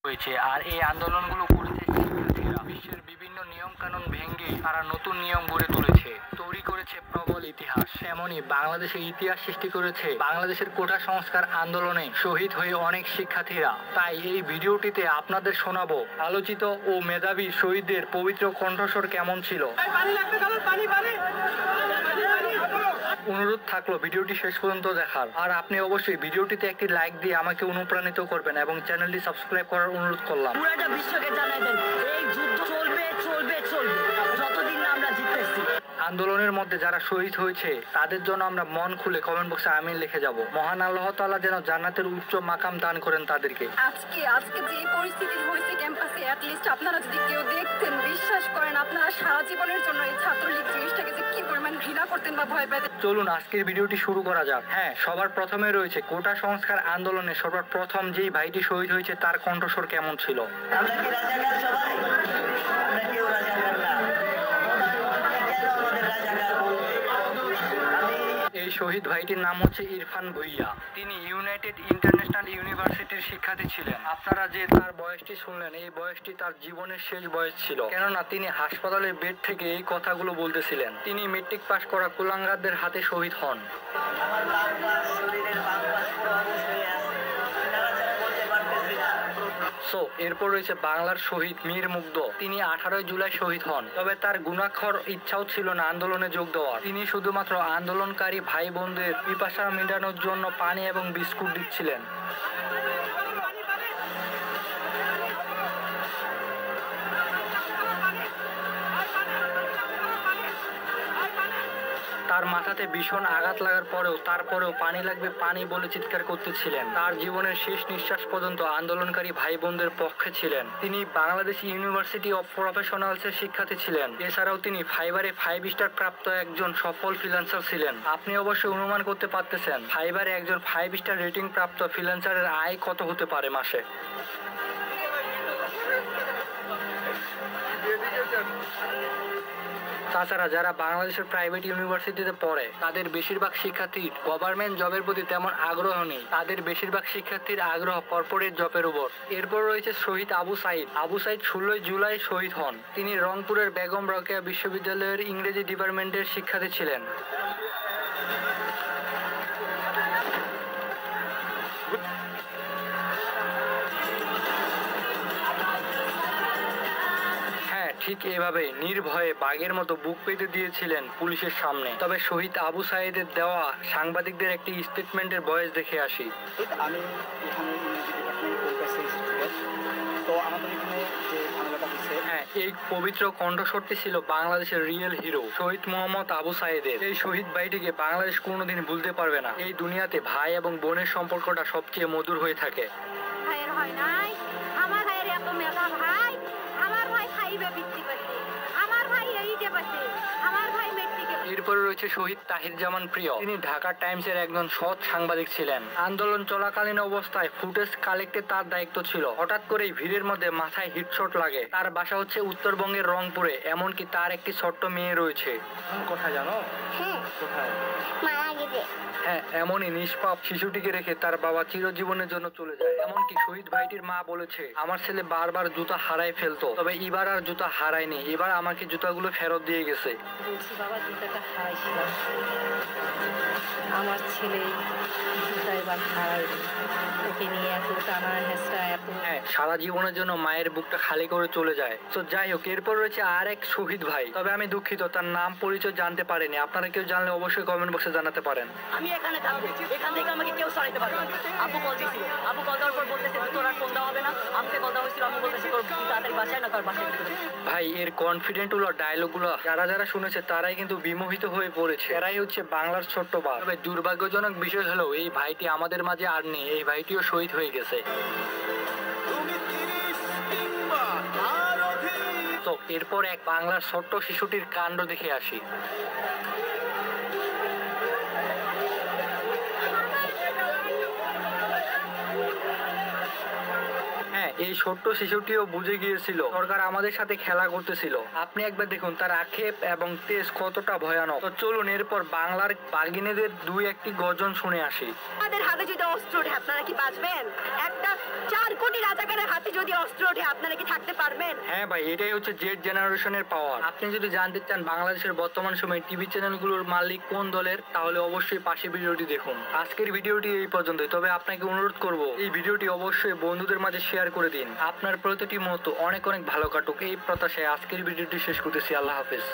হয়েছে। আর এই আন্দোলনগুলো করেছে শিক্ষার্থীরা। বিশ্বের বিভিন্ন নিয়ম কানুন ভেঙে তারা নতুন নিয়ম গড়ে তুলেছে, তৈরি করেছে প্রবল ইতিহাস। এমনই বাংলাদেশের ইতিহাস সৃষ্টি করেছে বাংলাদেশের কোটা সংস্কার আন্দোলনে শহীদ হয়ে অনেক শিক্ষার্থীরা। তাই এই ভিডিওটিতে আপনাদের শোনাবো আলোচিত ও মেধাবী শহীদদের পবিত্র কণ্ঠস্বর কেমন ছিল। অনুরোধ থাকলো ভিডিওটি শেষ পর্যন্ত দেখার। আর আপনি অবশ্যই ভিডিওটিতে একটি লাইক দিয়ে আমাকে অনুপ্রাণিত করবেন এবং চ্যানেলটি সাবস্ক্রাইব করার অনুরোধ করলাম। পুরোটা বিশ্বকে জানাই দেন এই যুদ্ধ চলবে চলবে চলবে যতদিন না আমরা জিততেছি। আন্দোলনের মধ্যে যারা শহীদ হয়েছে তাদের জন্য আমরা মন খুলে কমেন্ট বক্সে আমিন লিখে যাব। মহান আল্লাহ তাআলা যেন জান্নাতের উচ্চ মাকাম দান করেন তাদেরকে। আজকে যে পরিস্থিতি হয়েছে ক্যাম্পাসে, অ্যাটলিস্ট আপনারা যদি কেউ দেখতেন, বিশ্বাস করেন আপনারা সারা জীবনের জন্য এই ছাত্রলীগ জিনিসটাকে যে কি পরিমাণ ঘৃণা করতেন বা ভয় পেতেন। চলুন আজকের ভিডিওটি শুরু করা যাক। হ্যাঁ, সবার প্রথমে রয়েছে কোটা সংস্কার আন্দোলনে সবার প্রথম যেই ভাইটি শহীদ হয়েছে তার কণ্ঠস্বর কেমন ছিল। আমরা কি রাজাকার সবাই? আমরা কেউ রাজাকার না। কেন আমাদের রাজাকার বলতে? এই শহীদ ভাইটির নাম হচ্ছে ইরফান ভুইয়া। তিনি ইউনাইটেড ইন্টারন্যাশনাল ইউনিভার্সিটির শিক্ষার্থী ছিলেন। আপনারা যে তার বয়সটি শুনলেন, এই বয়সটি তার জীবনের শেষ বয়স ছিল, কেননা তিনি হাসপাতালের বেড থেকে এই কথাগুলো বলতেছিলেন। তিনি মেট্রিক পাস করা কুলাঙ্গারদের হাতে শহীদ হন। আমার বাম পাশ শরীরের বাম পাশটা অবশ্যই আছে। তারা ছাড়া বলতে পারতেছি না। এরপর রয়েছে বাংলার শহীদ মীর মুগ্ধ। তিনি 18 জুলাই শহীদ হন। তবে তার গুণাক্ষর ইচ্ছাও ছিল না আন্দোলনে যোগ দেওয়ার। তিনি শুধুমাত্র আন্দোলনকারী ভাই বোনদের পিপাসা মেটানোর জন্য পানি এবং বিস্কুট দিচ্ছিলেন। তার মাথাতে ভীষণ আঘাত লাগার তারপরেও পানি লাগবে পানি বলে চিৎকার করতেছিলেন। তার জীবনের শেষ নিঃশ্বাস পর্যন্ত আন্দোলনকারী ভাই বোনদের পক্ষে ছিলেন। তিনি বাংলাদেশ ইউনিভার্সিটি অফ প্রফেশনালসের শিক্ষার্থী ছিলেন। এছাড়াও তিনি ফাইবারে 5 স্টার প্রাপ্ত একজন সফল ফ্রিল্যান্সার ছিলেন। আপনি অবশ্যই অনুমান করতে পারতেছেন ফাইবারে একজন 5 স্টার রেটিং প্রাপ্ত ফ্রিল্যান্সারের আয় কত হতে পারে মাসে। তাছাড়া যারা বাংলাদেশের প্রাইভেট ইউনিভার্সিটিতে পড়ে তাদের বেশিরভাগ শিক্ষার্থীর গভর্নমেন্ট জবের প্রতি তেমন আগ্রহ নেই। তাদের বেশিরভাগ শিক্ষার্থীর আগ্রহ কর্পোরেট জবের উপর। এরপর রয়েছে শহীদ আবু সাইদ। আবু সাইদ 16 জুলাই শহীদ হন। তিনি রংপুরের বেগম রোকেয়া বিশ্ববিদ্যালয়ের ইংরেজি ডিপার্টমেন্টের শিক্ষার্থী ছিলেন। ঠিক এভাবে নির্ভয়ে বাঘের মতো বুক পেতে দিয়েছিলেন পুলিশের সামনে। তবে শহীদ আবু সাইদের দেওয়া সাংবাদিকদের একটি স্টেটমেন্টের বয়স দেখে আসি। আমি এখানে ইংরেজি ডিপার্টমেন্ট পড়তেছি স্টুডেন্ট। তো আমাদের এখানে যে ঝামেলাটা হচ্ছে, এই পবিত্র কণ্ঠস্বরটি ছিল বাংলাদেশের রিয়েল হিরো শহীদ মোহাম্মদ আবু সাইদের। এই শহীদ ভাইটিকে বাংলাদেশ কোনোদিন ভুলতে পারবে না। এই দুনিয়াতে ভাই এবং বোনের সম্পর্কটা সবচেয়ে মধুর হয়ে থাকে। ভাইয়ের হয় নাই, আমার ভাইয়ের এত মেধা ভাই, আমার ভাই খাইবে বৃত্তি করতে, আমার ভাই এই যে বসে, আমার ভাই মেট্রিকে। এরপরে রয়েছে শহীদ তাহির জামান প্রিয়। তিনি ঢাকা টাইমসের একজন সৎ সাংবাদিক ছিলেন। আন্দোলন চলাকালীন অবস্থায় ফুটেজ কালেক্টে তার দায়িত্ব ছিল। হঠাৎ করেই ভিড়ের মধ্যে মাথায় হিটশট লাগে। তার বাসা হচ্ছে উত্তরবঙ্গের রংপুরে। এমনকি তার একটি ছোট্ট মেয়ে রয়েছে। কোথায় জানো? কোথায়? হ্যাঁ, এমনই নিষ্পাপ শিশুটিকে রেখে তার বাবা চিরজীবনের জন্য চলে যায়। এমনকি শহীদ ভাইটির মা বলেছে, আমার ছেলে বারবার জুতা হারাই ফেলতো, তবে এবার আর জুতা হারায়নি। এবার আমাকে জুতাগুলো ফেরত দিয়ে গেছে। বলছি বাবা জুতাটা হারাইছিলাম, আমার ছেলে জুতা এবার হারাইনি, ওকে নিয়ে এত টানা হেঁচড়া এত। হ্যাঁ, সারা জীবনের জন্য মায়ের বুকটা খালি করে চলে যায়। তো যাই হোক, এরপর রয়েছে আর এক শহীদ ভাই। তবে আমি দুঃখিত তার নাম পরিচয় জানতে পারিনি। আপনারা কেউ জানলে অবশ্যই কমেন্ট বক্সে জানাতে পারেন। আমি এখানে থাকবো, এখান থেকে আমাকে কেউ সরাইতে পারবে না। আপু কল দিয়েছিল, আপু কল দেওয়ার পর বলতেছে তোর আর ফোন দেওয়া হবে না। আমাকে কল দেওয়া হয়েছিল, আমি বলতেছি তোর তাড়াতাড়ি বাসায় না তোর বাসায়। ভাই, এর কনফিডেন্ট গুলো ডায়লগুলো যারা শুনেছে তারাই কিন্তু বিমোহিত হয়ে পড়েছে। এরাই হচ্ছে বাংলার ছোট্ট বাপ। তবে দুর্ভাগ্যজনক বিষয় হলো এই ভাইটি আমাদের মাঝে আর নেই। এই ভাইটিও শহীদ হয়ে গেছে। তো এরপর এক বাংলার ছোট্ট শিশুটির কাণ্ড দেখে আসি। এই ছোট্ট শিশুটিও বুঝে গিয়েছিল সরকার আমাদের সাথে খেলা করতেছিল। আপনি একবার দেখুন তার আক্ষেপ এবং তেজ কতটা ভয়ানক। তো চলুন এরপর বাংলার বাগিনীদের দুই একটি গর্জন শুনে আসি। আপনাদের হাতে যদি অস্ত্র ওঠে আপনারা কি বাঁচবেন? একটা 4 কোটি রাজাকারের হাতে যদি অস্ত্র ওঠে আপনারা কি থাকতে পারবেন? হ্যাঁ ভাই, এটাই হচ্ছে জেড জেনারেশনের পাওয়ার। আপনি যদি জানতে চান বাংলাদেশের বর্তমান সময়ে টিভি চ্যানেলগুলোর মালিক কোন দলের, তাহলে অবশ্যই পাশের ভিডিওটি দেখুন। আজকের ভিডিওটি এই পর্যন্তই, তবে আপনাকে অনুরোধ করব এই ভিডিওটি অবশ্যই বন্ধুদের মাঝে শেয়ার করে দিন। আপনার প্রতিটি মত অনেক অনেক ভালো কাটুক এই প্রত্যাশায় আজকের ভিডিওটি শেষ করতেছি। আল্লাহ হাফেজ।